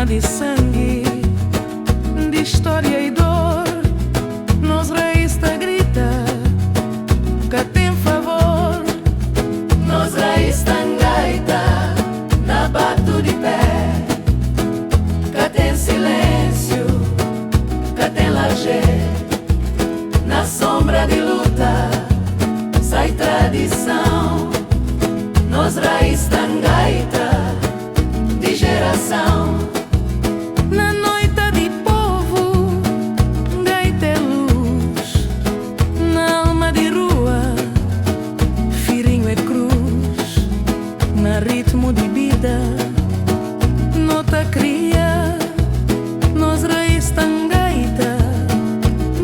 alma de sangue, de história e dor. Nos raiz ta grita que tem favor. Nos raiz tangaita, na bato de pé, que tem silêncio, que tem laje. Na sombra de luta sai tradição. Nos raiz tangaita, de geração. Na noite de povo, gaita é luz. Na alma de rua, firinho é cruz. Na ritmo de vida, nota cria. Nos raiz tangaita,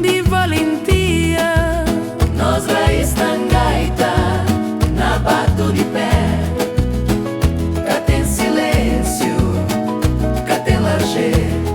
de valentia. Nos raiz tangaita, na bato de pé, que tem silêncio, que tem laje.